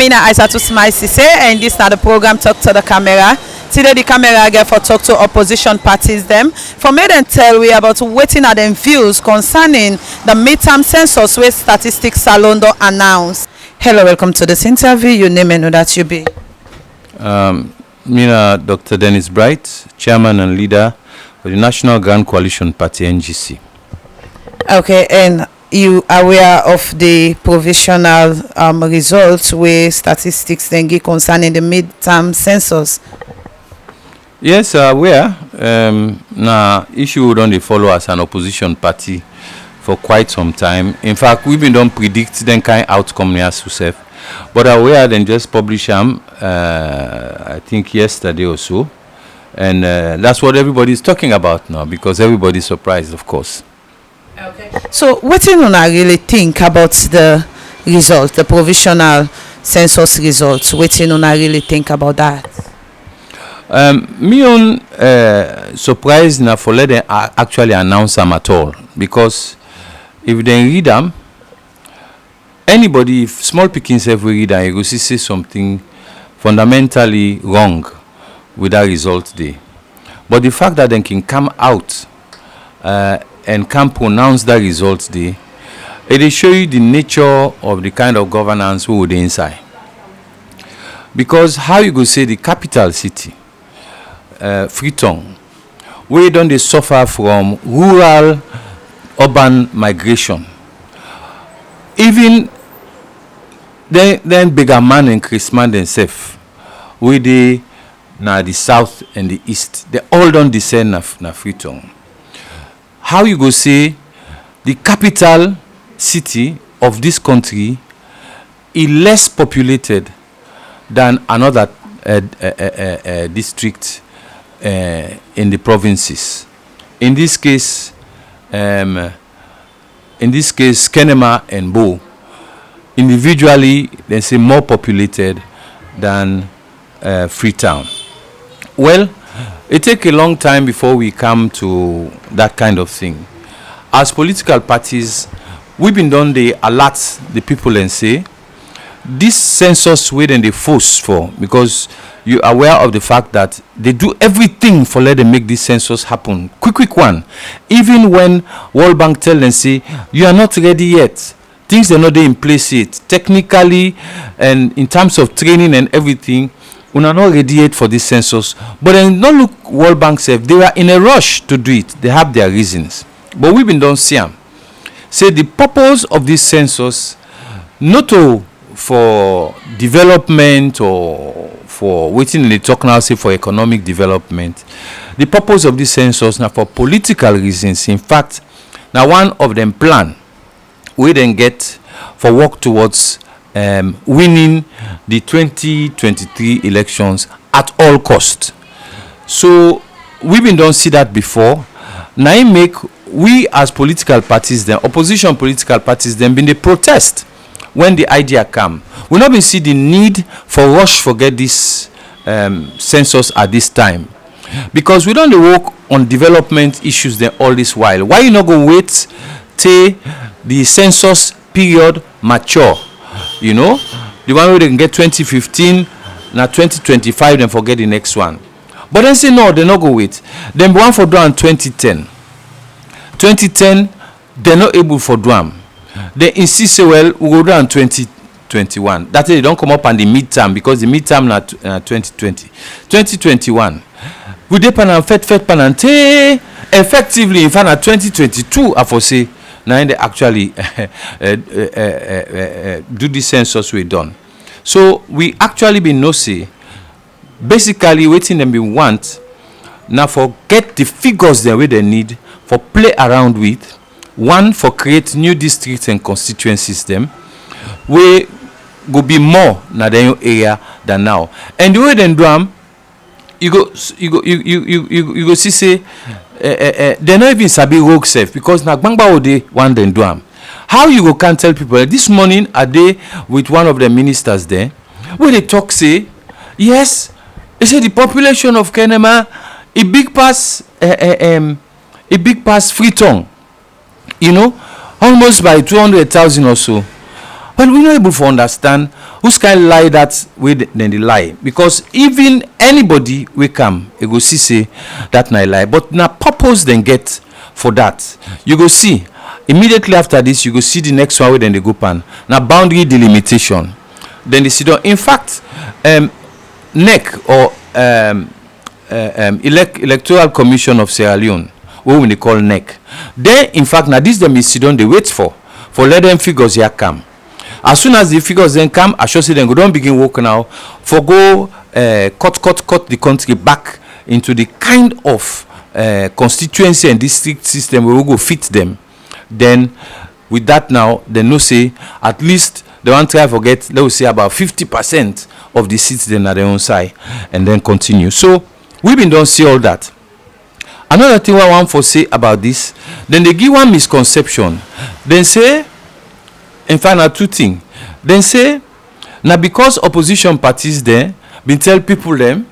me na Isatu Smile Sesay, and this na the program Talk to the Camera. Today the camera get for talk to opposition parties them for make them tell we about waiting at them views concerning the midterm census wey statistics salon don announce. Hello, welcome to this interview. Your name and who that you be? Me na Dr. Dennis Bright, Chairman and Leader of the National Grand Coalition Party NGC. Okay, and you aware of the provisional results where statistics then give concerning the midterm census? Yes, aware. Na issue we don't follow as an opposition party for quite some time. In fact, we've been don't predict then kind outcome near yourself. But aware then just publish them I think yesterday or so. And that's what everybody's talking about now because everybody's surprised, of course. Okay. So what do you really think about the results, the provisional census results? What do you really think about that? Me on surprised na for let them actually announce them at all because if they read them, anybody, if small pickings have read them, you go see something fundamentally wrong with that result there. But the fact that they can come out and can pronounce that result there, it will show you the nature of the kind of governance we would inside. Because how you go say the capital city, Freetown, where don't they suffer from rural urban migration, even then bigger man and Christmas themselves, where they now the south and the east, they all don't descend na Freetown. How you go say the capital city of this country is less populated than another district in the provinces. In this case, Kenema and Bo, individually they say more populated than Freetown. Well, it take a long time before we come to that kind of thing. As political parties, we've been done they alert the people and say this census way then they force for because you are aware of the fact that they do everything for let them make this census happen. Quick one. Even when World Bank tell them say you are not ready yet. Things are not in place yet. Technically and in terms of training and everything, we are not ready yet for this census. But then don't look World Bank safe. They were in a rush to do it. They have their reasons. But we've been done see them. Say the purpose of this census not to for development or for waiting in the talk now say for economic development. The purpose of this census now for political reasons. In fact, now one of them plan we then get for work towards winning the 2023 elections at all cost. So we've been don't see that before. Now it make we as political parties, then opposition political parties, then been the protest when the idea come. We not been see the need for rush forget this census at this time because we don't work on development issues then all this while. Why you not go wait till the census period mature? You know, the one where they can get 2015, now 2025, then forget the next one. But then say no, they not go wait. Then one for down 2010. 2010, they're not able for drum. They insist say well we go down 2021. That is they don't come up on the midterm because the midterm na 2020. 2021. We depend on fet panante effectively in fact na 2022 I for say now they actually do the census we done. So we actually been no say basically waiting them we want now for get the figures the way they need for play around with. One for create new districts and constituencies them we go be more na the area than now. And the way then do am you go see say they not even sabi rogue safe because na gbangba ode one then do am. How you go can tell people this morning a day with one of the ministers there where they talk say yes they say the population of Kenema a big pass Freetown, you know, almost by 200,000 or so. Well, we're not able to understand who's kind lie that way then they lie. Because even anybody we come, you go see that na lie. But na purpose then get for that. You go see immediately after this, you go see the next one where then they go pan. Now boundary delimitation. Then they sit down. In fact, NEC or Electoral Commission of Sierra Leone, what they call NEC. They in fact now this them is sit down they wait for let them figures here come. As soon as the figures then come, I should say then go don't begin work now for go cut the country back into the kind of constituency and district system where we go fit them. Then with that now, they know say at least they want to try forget, let us say about 50% of the seats then at their own side and then continue. So we been don't see all that. Another thing I want to say about this, then they give one misconception. Then say, in fact, two things. Then say, now because opposition parties there, been tell people them,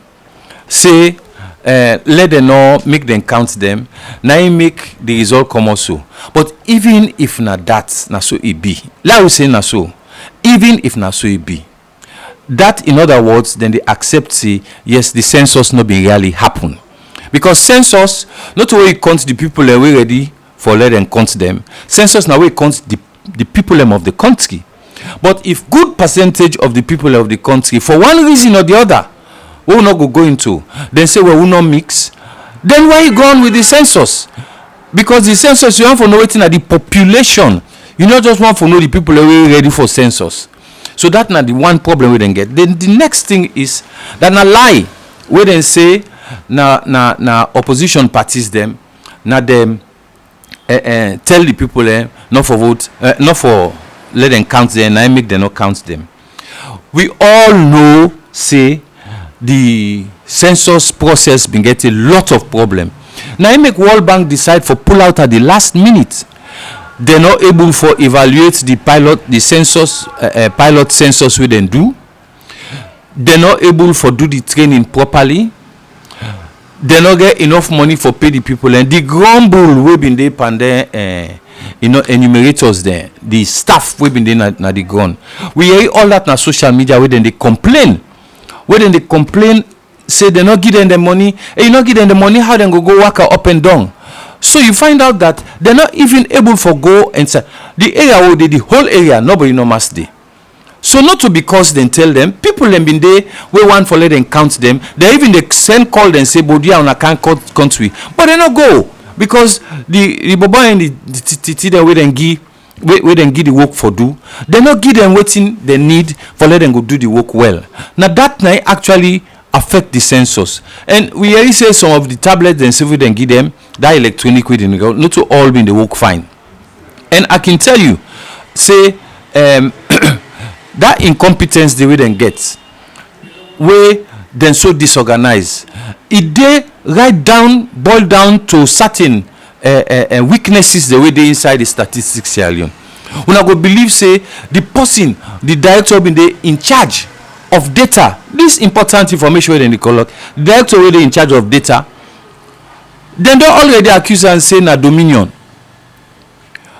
say, let them know, make them count them. Now you make the result come also. But even if not that, na so it be. Like we say na so. Even if na so it be. That, in other words, then they accept say, yes, the census not be really happen. Because census, not only count the people that we ready for let them count them. Census now we count the people of the country. But if good percentage of the people of the country, for one reason or the other, we will not go into, then say we will not mix, then why you go on with the census? Because the census, you want to know waiting at the population. You not just want to know the people that are ready for census. So that's not the one problem we then get. Then the next thing is that na lie. We then say na opposition parties them, na them tell the people not for vote, not for let them count them, and make them not count them. We all know say the census process been get a lot of problem. Now make World Bank decide for pull out at the last minute. They're not able for evaluate the pilot census we then do. They're not able for do the training properly. They not get enough money for pay the people, and the grumble we been there and there, enumerators there, the staff we been there na the ground. We hear all that na social media where then they complain. Where then they complain, say they not give them the money, and you not give them the money, how they go work up and down. So you find out that they're not even able for go and say the area where they the whole area nobody no must day. So not to because they tell them people them been there we want for let them count them. They even they send call and say but on a can't country, but they not go because the baba and the way then give the work for do. They not give them waiting they need for let them go do the work well. Now that night actually affect the census, and we already say some of the tablets and civil then give them that electronic way then go not to all be the work fine. And I can tell you say that incompetence the way then gets way then so disorganized it they boil down to certain weaknesses the way they inside the statistics here. Una go believe say the director been there in charge of data, this important information when they collect, the director where they in charge of data, then they already accuse and say na dominion.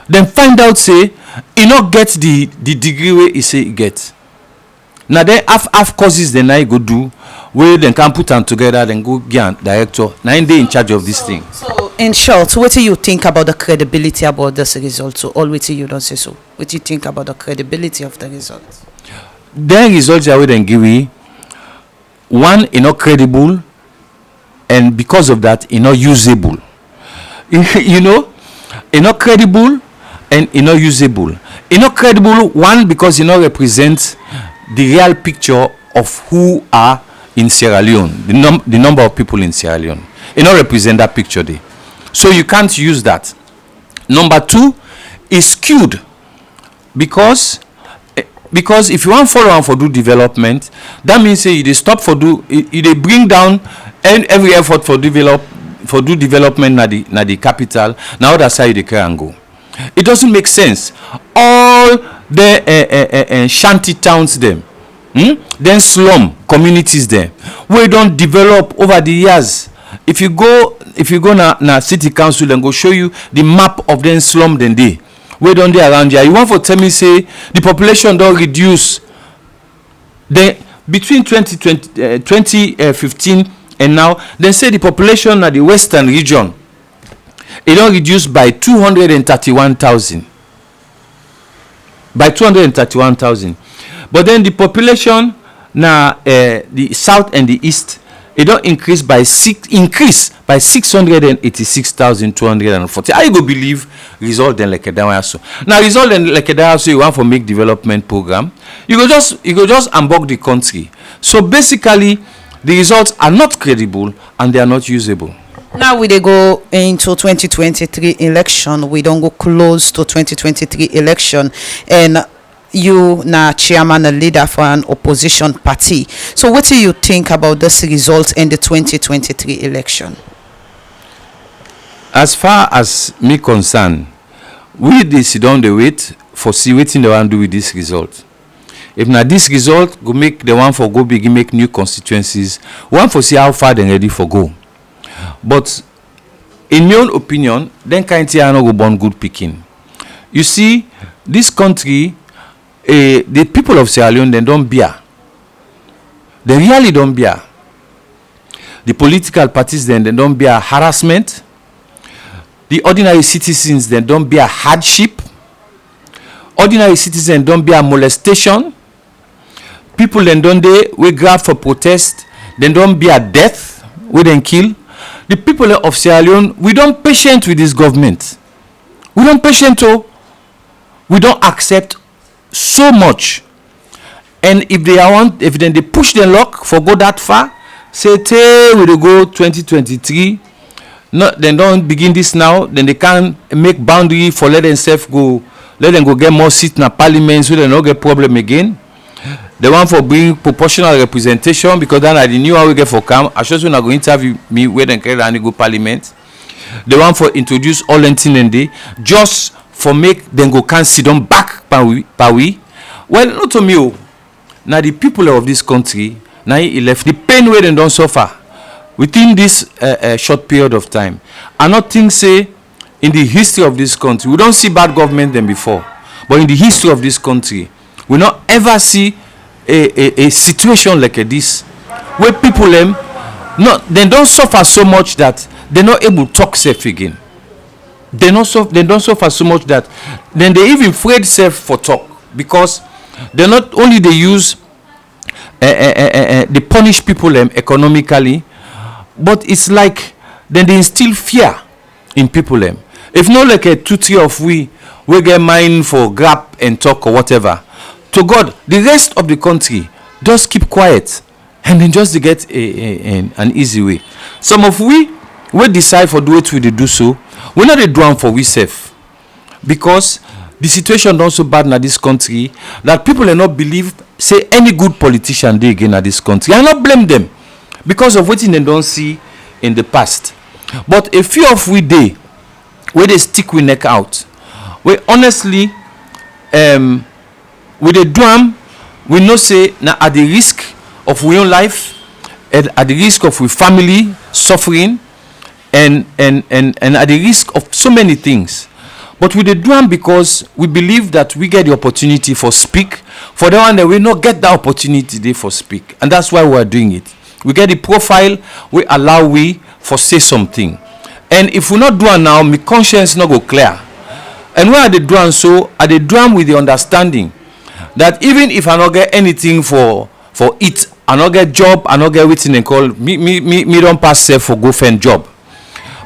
Then find out say he not get the degree where he say he get. Now then half causes then I go do where then can put them together then go get director. Now they in charge of this thing. So in short, what do you think about the credibility about this result? So all what you don't say so. What do you think about the credibility of the results? Then results are then give we one not credible, and because of that not usable. Not credible and not usable. Not credible one because not represent the real picture of who are in Sierra Leone, the number of people in Sierra Leone. Not represent that picture there. So you can't use that. Number two is skewed because if you want follow on for do development, that means say they stop for do they bring down and every effort for do development na the capital, now other side they can go. It doesn't make sense. All the shanty towns them, then slum communities there, we don't develop over the years. If you go na city council and go show you the map of them slum then they wey don dey around here, you wan for tell me say the population don reduce? Then between 2015 and now, dem say the population na the western region e don reduce by 231,000. By 231,000. But then the population na the south and the east, e don increase by 686,240. How you go believe result dem like that so? Now result dem like that so you want for make development program, you go just unbug the country. So basically the results are not credible and they are not usable. Now we dey go into 2023 election. We don go close to 2023 election, and you na chairman and leader for an opposition party. So what do you think about this result in the 2023 election? As far as me concern, we dey sit down dey wait for see wetin they wan do with this result. If na this result go make the one for go begin make new constituencies, one for see how far they ready for go. But in my own opinion, then kind thing no go born good picking. You see, this country, the people of Sierra Leone, they don't bear. They really don't bear. The political parties, then they don't bear harassment. The ordinary citizens, they don't bear hardship. Ordinary citizens don't bear molestation. People then don't we grab for protest, then don't bear death, we then kill. The people of Sierra Leone, we don't patient with this government. We don't patient, we don't accept so much. And if then they push the luck for go that far, say we will go 2023. No, then don't begin this now. Then they can't make boundary for let them go get more seats in the parliament so they don't get problem again. They want for bring proportional representation because then I knew how we get for camp. I just want to go interview me where they can go parliament. They want for introduce all and day just for make them go can sit down back per we. Well, not to me. Now the people of this country, now he left the pain where they don't suffer within this short period of time. I not think say in the history of this country we don't see bad government than before, but in the history of this country we not ever see a situation like this where people they don't suffer so much that they're not able to talk safe again. They don't suffer so much that then they even afraid safe for talk because they not only they use they punish people economically, but it's like then they instill fear in people if not like a 2-3 of we get mind for grab and talk or whatever. To God, the rest of the country just keep quiet and then just to get an easy way. Some of we decide for do it we do so. We not do one for we safe because the situation not so bad in this country that people are not believe say any good politician they again at this country. I not blame them because of what they don't see in the past. But a few of we day where they stick with neck out, we honestly with the drum, we know say now at the risk of our own life, and at the risk of our family suffering, and at the risk of so many things. But with the drum because we believe that we get the opportunity for speak. For the one that we not get that opportunity they for speak, and that's why we are doing it. We get the profile, we allow we for say something, and if we not do it now, my conscience not go clear. And where are the drum? So at the drum with the understanding that even if I not get anything for it, I not get job, I not get everything they call me don't pass safe for go find job.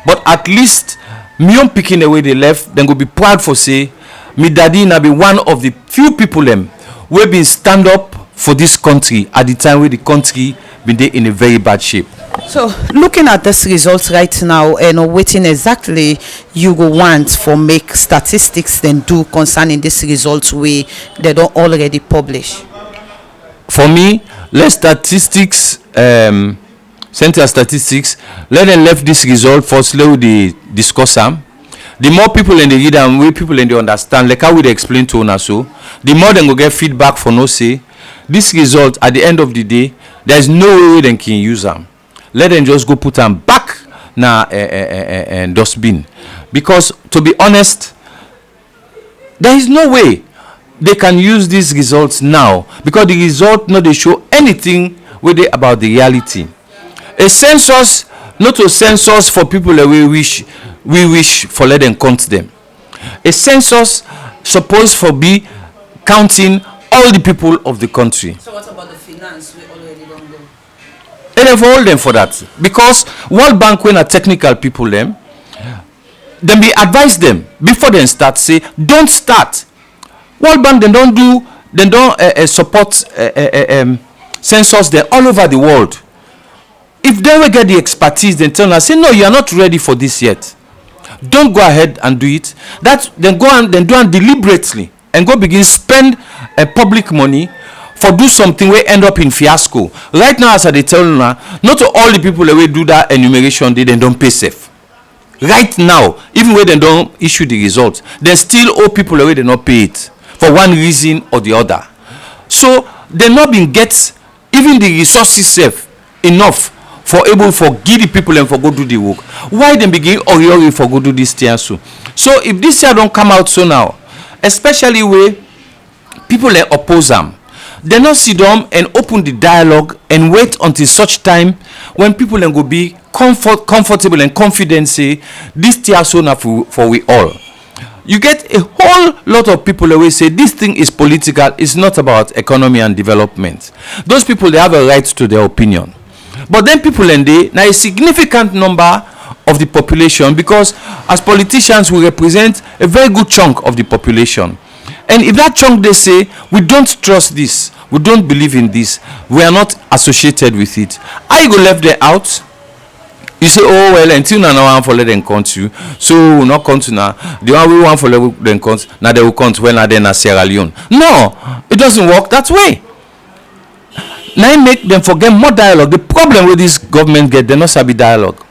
But at least me on picking away they left, then go be proud for say me daddy na be one of the few people we been stand up for this country at the time where the country been there in a very bad shape. So looking at this results right now and waiting exactly you go want for make statistics then do concerning this results we they don't already publish. For me, let statistics Center statistics let them left this result first let we discuss them. The more people in the read and way people in the understand like how we explain to us so the more they go get feedback for no say this result at the end of the day there is no way they can use them. Let them just go put them back na dustbin because to be honest there is no way they can use these results now, because the result no dey show anything wey dey about the reality. A census not a census for people that we wish for let them count them. A census supposed for be counting all the people of the country. So what about the finance we already don't go? And then for all them for that, because World Bank when are technical people them be advise them before they start, say don't start. World Bank they don't support census there all over the world. If they will get the expertise, then tell us, say no, you are not ready for this yet. Don't go ahead and do it. That then go and then do it deliberately and go begin spend public money for do something we end up in fiasco. Right now, as I tell you now, not all the people that will do that enumeration, they don't pay safe. Right now, even when they don't issue the results, they still owe people away they not pay it for one reason or the other. So they not been get even the resources safe enough for able for give the people and for go do the work. Why they begin ori for go do this thing so? So if this year don't come out so now, especially where people oppose them, they not sit down and open the dialogue and wait until such time when people go be comfortable and confident say this tier so now for we all. You get a whole lot of people that will say this thing is political, it's not about economy and development. Those people, they have a right to their opinion. But then people and they now a significant number of the population, because as politicians we represent a very good chunk of the population. And if that chunk they say we don't trust this, we don't believe in this, we are not associated with it, how you go left them out? You say, oh well, until now one for let them count you, so we not count now. The one we want for let them count now, they will count when are then Sierra Leone. No, it doesn't work that way. Now make them forget more dialogue. The problem with this government get, they not sabi dialogue.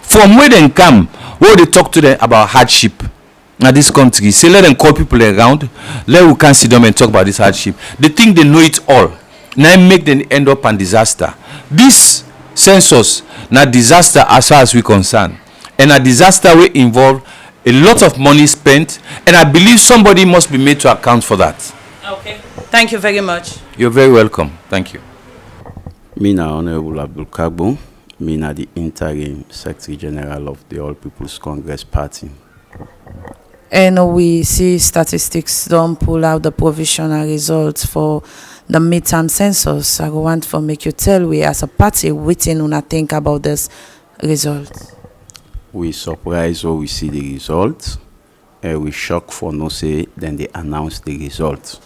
From where they come, where they talk to them about hardship. Now this country, say let them call people around, let we can sit down and talk about this hardship. They think they know it all. Now make them end up in disaster. This census now disaster as far as we concern, and a disaster will involve a lot of money spent, and I believe somebody must be made to account for that. Okay, thank you very much. You're very welcome. Thank you. Me na Honorable Abdul Kagbo, me na the interim Secretary General of the All People's Congress Party. And we see statistics don't pull out the provisional results for the midterm census. I want to make you tell we as a party waiting when I think about this result. We surprised when we see the results. We shocked for no say then they announce the results.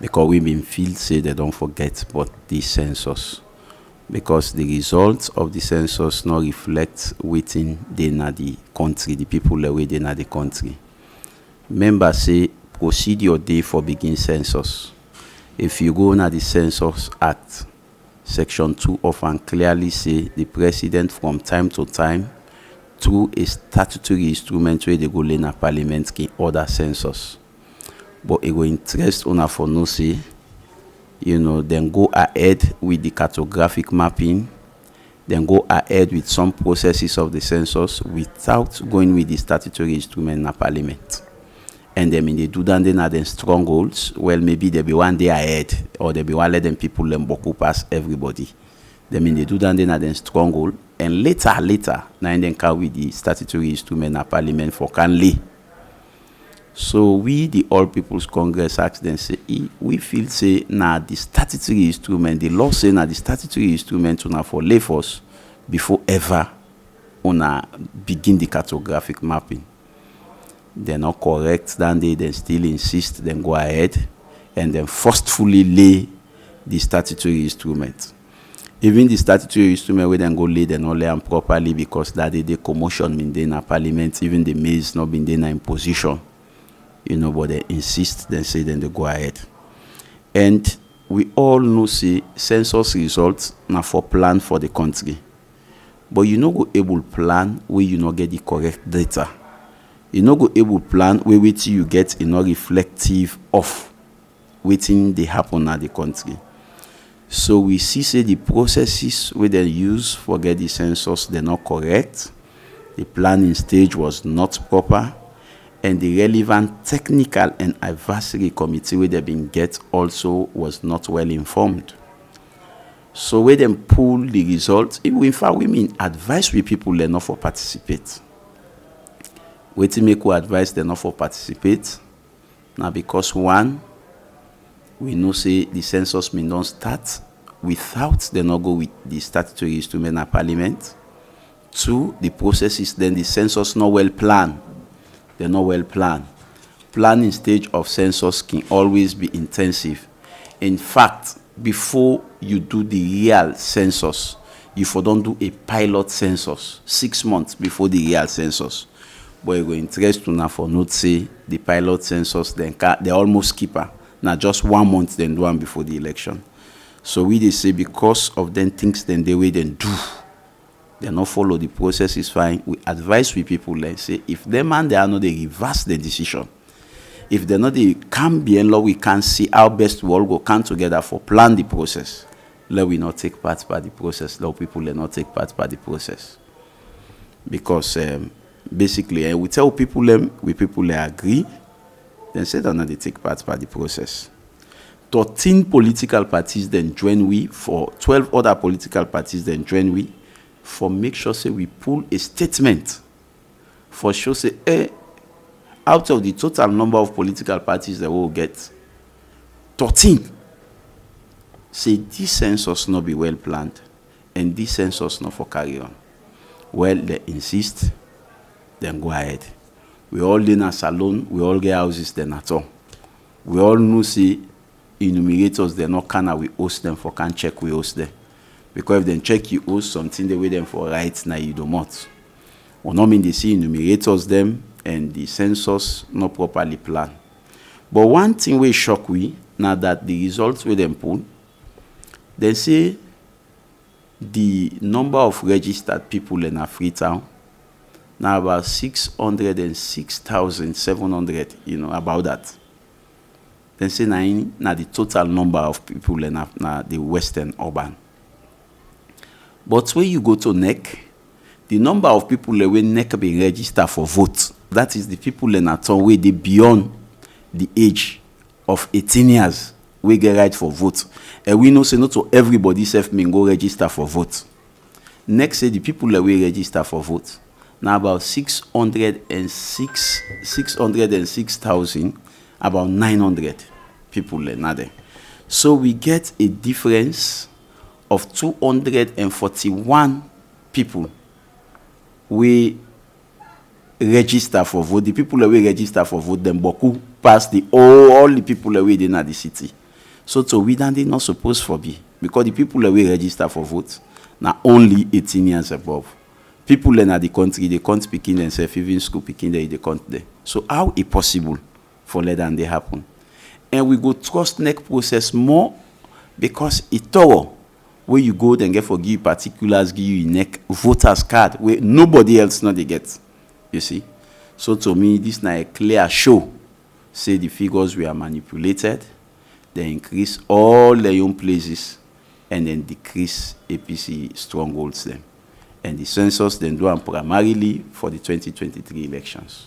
Because we been feel say they don't forget about the census. Because the results of the census not reflect within the country, the people that way in the country. Members say procedure day for begin census. If you go na the Census Act, Section 2 of and clearly say the president from time to time through a statutory instrument where they go in a parliament can order census. But it will interest una for no say, then go ahead with the cartographic mapping, then go ahead with some processes of the census without going with the statutory instrument in a parliament. And then when they do that, then are then strongholds. Well, maybe they be one day ahead, or they be one let them people them boku pass everybody. Then when they do that, then are then stronghold. And later, now then can with the statutory instrument in parliament for can lay. So we, the All People's Congress, ask them say, we feel say now the statutory instrument, the law say now the statutory instrument una for lay force before ever una begin the cartographic mapping. They're not correct, then they then still insist, then go ahead and then forcefully lay the statutory instrument. Even the statutory instrument we then go lay, they not lay them properly because that the commotion in the parliament, even the maize not been there in position. But they insist, then say, then they go ahead. And we all know, say, census results now for plan for the country. But you go able plan where you not get the correct data. You go able plan where you get not reflective of waiting they happen at the country. So we see, say, the processes where they use for get the census, they're not correct. The planning stage was not proper. and the relevant technical and advisory committee wey dem bin get also was not well informed. So when them pull the results, in fact, we mean advise we people they not for participate. Wetin make we advise them not for participate? Now because one, we know say the census may not start without they not go with the statutory instrument of parliament. Two, the process is then the census not well planned. They're not well planned. Planning stage of census can always be intensive. In fact, before you do the real census, you for don't do a pilot census 6 months before the real census. But it will interest to now for note say the pilot census then they almost skip her. Now just 1 month then do one before the election. So we they say because of them things then the way then do. They not follow the process is fine. We advise we people like say if them and they are not they reverse the decision. If they're not they can be in law, we can see how best we all go come together for plan the process. Let we not take part by the process. Let people let not take part by the process. Because basically we tell people we people they agree, then say that not they take part by the process. 13 political parties then join we for 12 other political parties then join we for make sure say we pull a statement for sure say out of the total number of political parties that will get 13 say this census not be well planned and this census not for carry on. Well, they insist, then go ahead. We all in a salon, we all get houses then at all. We all know say enumerators they not can we host them for can check we host them. Because if they check you host something they wait them for right now you do not. Or not mean they see enumerators them and the census not properly planned. But one thing we shock we now that the results with them pull, they say the number of registered people in a Freetown now about 606,700, about that. They say now the total number of people in the Western urban. But when you go to NEC, the number of people that will NEC be registered for vote, that is the people in a town where they beyond the age of 18 years we get right for vote. And we know say not to everybody self may go register for vote. Next say the people that will register for vote. Now about 606,000, about 900 people now there. So we get a difference of 241 people we register for vote. The people that we register for vote, them boku pass all the people that we in the city. So we don't they not supposed for be because the people that we register for vote now only 18 years above. People in the country they can't speak in themselves, even school picking they can't there. So how is possible for let than they happen? And we go trust neck process more because it's thorough. Where you go then get for give particulars, give you neck voters card where nobody else not they get. You see? So to me, this is a clear show. Say the figures were manipulated, they increase all their own places, and then decrease APC strongholds them. And the census then do them primarily for the 2023 elections.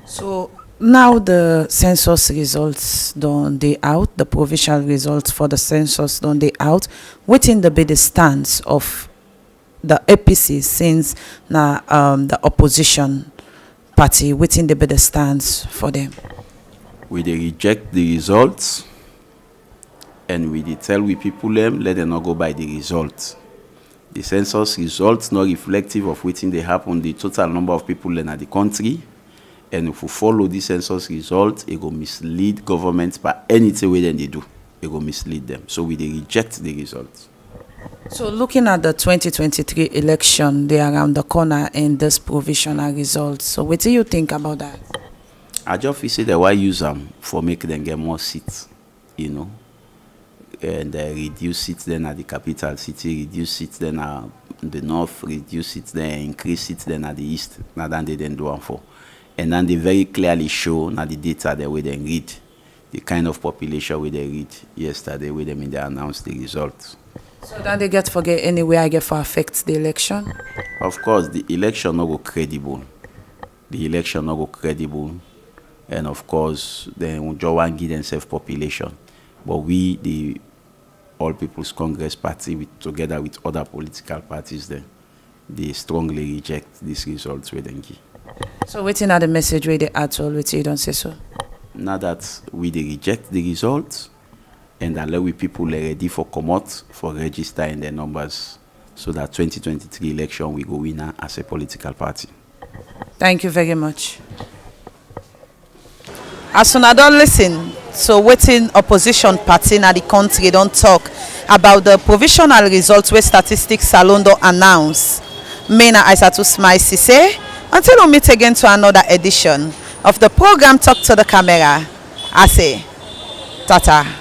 So now the census results don't they out, the provisional results for the census don't they out. Within the bid stance of the APC since now the opposition party within the bid stance for them. We they reject the results and we they tell we people them let them not go by the results. The census results not reflective of waiting they happen the total number of people in the country. And if we follow the census results, it will mislead governments by anything way than they do. It will mislead them. So we they reject the results. So looking at the 2023 election, they are around the corner in this provisional results. So what do you think about that? I just feel say that why use them for make them get more seats, and reduce seats then at the capital city, reduce seats then at the north, reduce seats then, increase seats then at the east. Now than they then do one for. And then they very clearly show now the data that we then read, the kind of population we they read yesterday with them in they announced the results. So then they get forget anyway I get for affect the election? Of course, the election not go credible. The election not go credible and of course then we just want give themselves population. But we, the All People's Congress Party, together with other political parties, then they strongly reject these results with them. So waiting at the message where they add to all with you don't say so. Now that we they reject the results and allow we people ready for come out for registering their numbers, so that 2023 election we go winner as a political party. Thank you very much. As soon as I don't listen, so waiting opposition party in the country don't talk about the provisional results where statistics salon don't announce. Me na Isatu Smile Sesay. Until we meet again to another edition of the program Talk to the Camera, I say, tata.